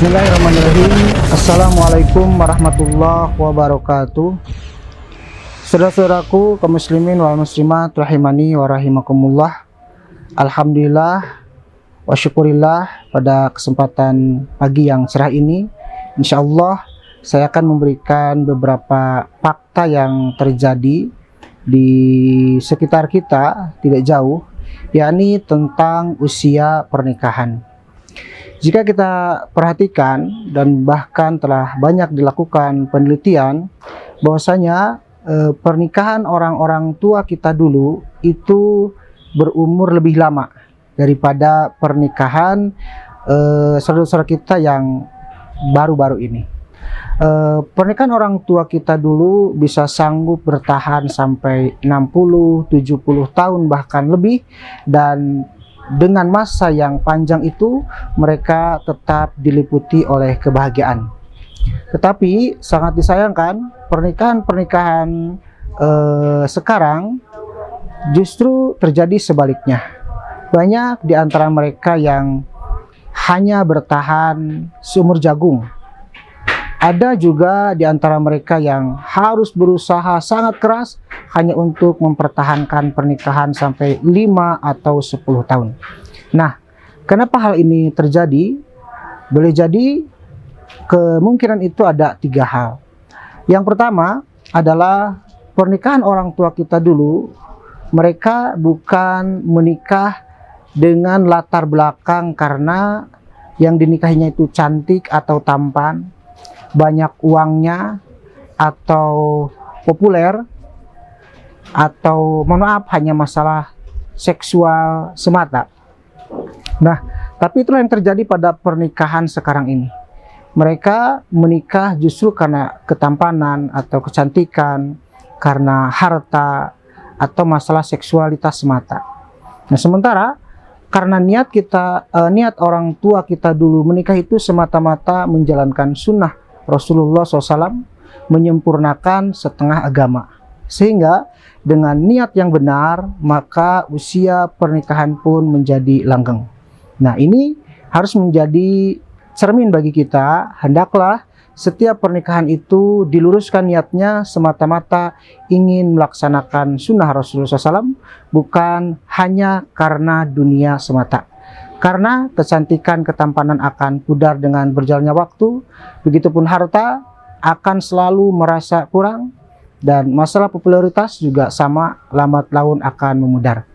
Bismillahirrahmanirrahim. Assalamualaikum warahmatullahi wabarakatuh. Saudara-saudaraku kaum muslimin wal muslimat rahimani wa rahimakumullah. Alhamdulillah wa syukurillah, pada kesempatan pagi yang cerah ini insyaallah saya akan memberikan beberapa fakta yang terjadi di sekitar kita tidak jauh, yakni tentang usia pernikahan. Jika kita perhatikan dan bahkan telah banyak dilakukan penelitian bahwasanya pernikahan orang-orang tua kita dulu itu berumur lebih lama daripada pernikahan saudara-saudara kita yang baru-baru ini. Pernikahan orang tua kita dulu bisa sanggup bertahan sampai 60, 70 tahun bahkan lebih, dan dengan masa yang panjang itu mereka tetap diliputi oleh kebahagiaan. Tetapi sangat disayangkan pernikahan-pernikahan sekarang justru terjadi sebaliknya. Banyak di antara mereka yang hanya bertahan seumur jagung. Ada juga di antara mereka yang harus berusaha sangat keras hanya untuk mempertahankan pernikahan sampai 5 atau 10 tahun. Nah, kenapa hal ini terjadi? Boleh jadi kemungkinan itu ada 3 hal. Yang pertama adalah pernikahan orang tua kita dulu, mereka bukan menikah dengan latar belakang karena yang dinikahinya itu cantik atau tampan, banyak uangnya, atau populer, atau mohon maaf hanya masalah seksual semata. Nah, tapi itulah yang terjadi pada pernikahan sekarang ini. Mereka menikah justru karena ketampanan atau kecantikan, karena harta, atau masalah seksualitas semata. Nah, sementara karena niat orang tua kita dulu menikah itu semata-mata menjalankan sunnah Rasulullah SAW, menyempurnakan setengah agama, sehingga dengan niat yang benar maka usia pernikahan pun menjadi langgeng. Nah, ini harus menjadi cermin bagi kita. Hendaklah setiap pernikahan itu diluruskan niatnya semata-mata ingin melaksanakan sunnah Rasulullah SAW, bukan hanya karena dunia semata. Karena kecantikan, ketampanan akan pudar dengan berjalannya waktu, begitupun harta akan selalu merasa kurang, dan masalah popularitas juga sama, lambat laun akan memudar.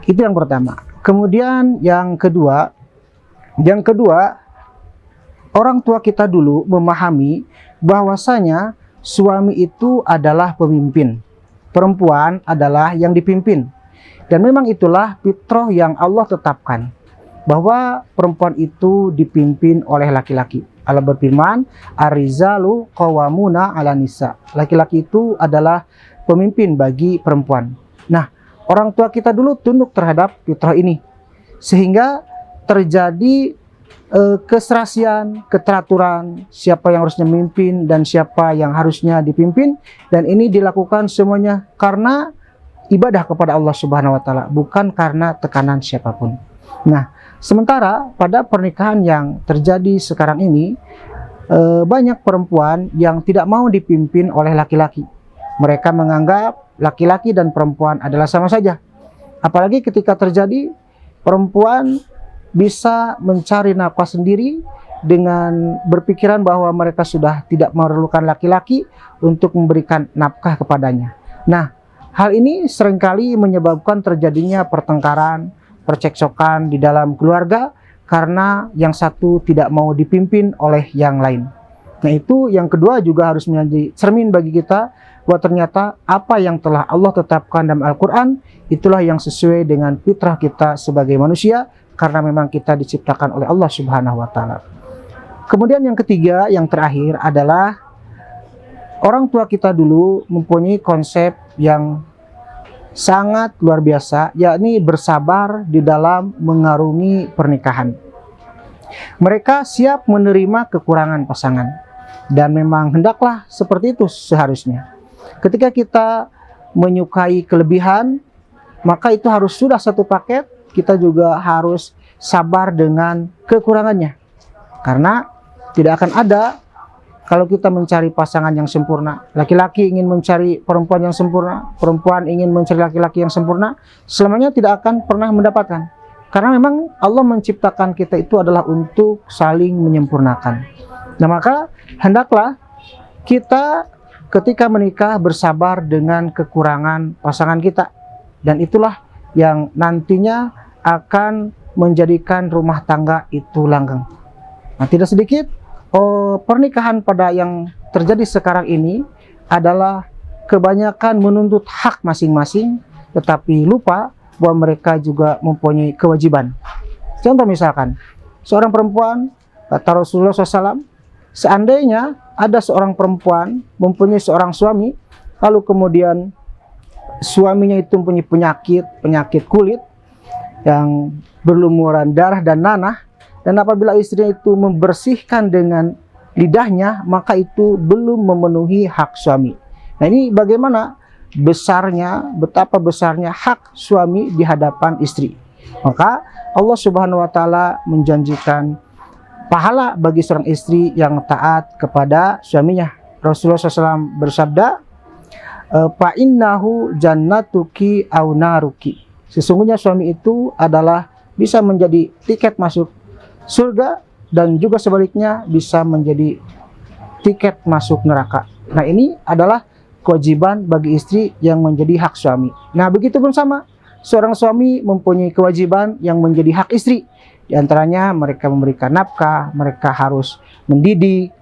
Itu yang pertama. Kemudian yang kedua, orang tua kita dulu memahami bahwasanya suami itu adalah pemimpin, perempuan adalah yang dipimpin, dan memang itulah fitrah yang Allah tetapkan, bahwa perempuan itu dipimpin oleh laki-laki. Allah berfirman, ar-rijalu qawwamuna 'alan nisa. Laki-laki itu adalah pemimpin bagi perempuan. Nah, orang tua kita dulu tunduk terhadap fitrah ini, sehingga terjadi keserasian, keteraturan, siapa yang harusnya memimpin dan siapa yang harusnya dipimpin, dan ini dilakukan semuanya karena ibadah kepada Allah Subhanahu wa taala, bukan karena tekanan siapapun. Nah, sementara pada pernikahan yang terjadi sekarang ini, banyak perempuan yang tidak mau dipimpin oleh laki-laki. Mereka menganggap laki-laki dan perempuan adalah sama saja. Apalagi ketika terjadi perempuan bisa mencari nafkah sendiri dengan berpikiran bahwa mereka sudah tidak memerlukan laki-laki untuk memberikan nafkah kepadanya. Nah, hal ini seringkali menyebabkan terjadinya pertengkaran, percekcokan di dalam keluarga karena yang satu tidak mau dipimpin oleh yang lain. Nah, itu yang kedua juga harus menjadi cermin bagi kita bahwa ternyata apa yang telah Allah tetapkan dalam Al-Quran itulah yang sesuai dengan fitrah kita sebagai manusia, karena memang kita diciptakan oleh Allah Subhanahu wa taala. Kemudian yang ketiga, yang terakhir adalah orang tua kita dulu mempunyai konsep yang sangat luar biasa, yakni bersabar di dalam mengarungi pernikahan. Mereka siap menerima kekurangan pasangan, dan memang hendaklah seperti itu seharusnya. Ketika kita menyukai kelebihan, maka itu harus sudah satu paket. Kita juga harus sabar dengan kekurangannya, karena tidak akan ada kalau kita mencari pasangan yang sempurna. Laki-laki ingin mencari perempuan yang sempurna, perempuan ingin mencari laki-laki yang sempurna, selamanya tidak akan pernah mendapatkan. Karena memang Allah menciptakan kita itu adalah untuk saling menyempurnakan. Nah, maka hendaklah kita ketika menikah bersabar dengan kekurangan pasangan kita. Dan itulah yang nantinya akan menjadikan rumah tangga itu langgeng. Nah, tidak sedikit pernikahan pada yang terjadi sekarang ini adalah kebanyakan menuntut hak masing-masing, tetapi lupa bahwa mereka juga mempunyai kewajiban. Contoh misalkan, seorang perempuan, kata Rasulullah SAW, seandainya ada seorang perempuan mempunyai seorang suami, lalu kemudian suaminya itu mempunyai penyakit kulit yang berlumuran darah dan nanah, dan apabila istrinya itu membersihkan dengan lidahnya, maka itu belum memenuhi hak suami. Nah, ini bagaimana betapa besarnya hak suami di hadapan istri. Maka Allah Subhanahu wa taala menjanjikan pahala bagi seorang istri yang taat kepada suaminya. Rasulullah SAW bersabda, "Fa innahu jannatuki au naruki." Sesungguhnya suami itu adalah bisa menjadi tiket masuk surga dan juga sebaliknya bisa menjadi tiket masuk neraka. Nah, ini adalah kewajiban bagi istri yang menjadi hak suami. Nah, begitu pun sama, seorang suami mempunyai kewajiban yang menjadi hak istri. Di antaranya mereka memberikan nafkah, mereka harus mendidik,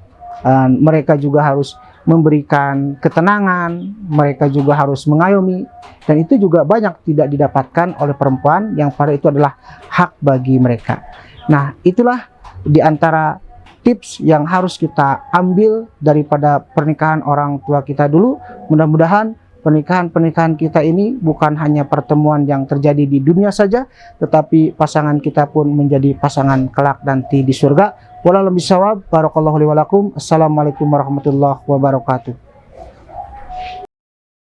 mereka juga harus memberikan ketenangan, mereka juga harus mengayomi, dan itu juga banyak tidak didapatkan oleh perempuan yang pada itu adalah hak bagi mereka. Nah, itulah di antara tips yang harus kita ambil daripada pernikahan orang tua kita dulu. Mudah-mudahan pernikahan kita ini bukan hanya pertemuan yang terjadi di dunia saja, tetapi pasangan kita pun menjadi pasangan kelak nanti di surga. Wallahu a'lam bishawab. Barakallahu li wa lakum. Assalamualaikum warahmatullahi wabarakatuh.